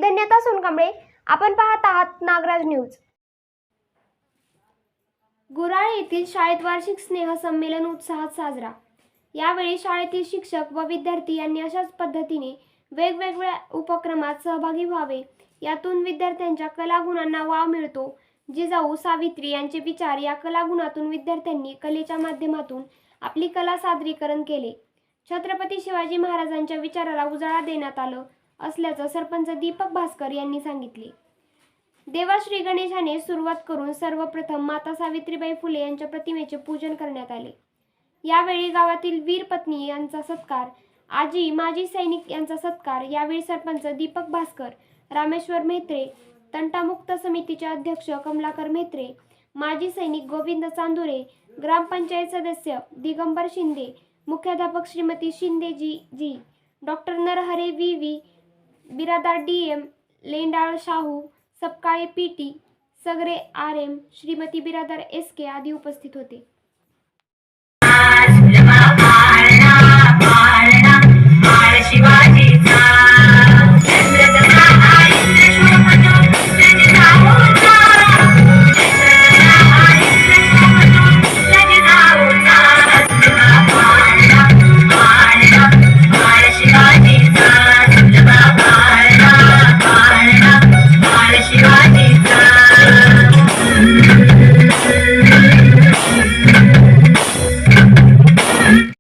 धन्यता सोनकांबळे. आपण पाहत आहात नागराज न्यूज. गुराळ येथील शाळेत वार्षिक स्नेह संमेलन उत्साहात साजरा. यावेळी शाळेतील शिक्षक व विद्यार्थी यांनी अशाच पद्धतीने वेगवेगळ्या उपक्रमात सहभागी व्हावे. यातून विद्यार्थ्यांच्या कलागुणांना वाव मिळतो. जिजाऊ सावित्री यांचे विचार या कलागुणातून विद्यार्थ्यांनी कलेच्या माध्यमातून आपली कला सादरीकरण केले. छत्रपती शिवाजी महाराजांच्या विचाराला उजाळा देण्यात आलं असल्याचं सरपंच दीपक भास्कर यांनी सांगितले. देवाश्री गणेशाने सुरुवात करून सर्वप्रथम माता सावित्रीबाई फुले यांच्या प्रतिमेचे पूजन करण्यात आले. यावेळी गावातील वीर पत्नी यांचा सत्कार, आजी माजी सैनिक यांचा सत्कार. यावेळी सरपंच दीपक भास्कर, रामेश्वर म्हेत्रे, तंटामुक्त समितीचे अध्यक्ष कमलाकर म्हेत्रे, माजी सैनिक गोविंद चांदुरे, ग्रामपंचायत सदस्य दिगंबर शिंदे, मुख्याध्यापक Shrimati Shinde ji, doctor Narhare V, Biradar DM, Lendal Shahu, Sapkale PT, Sagare RM, Shrimati Biradar SK आदी उपस्थित होते.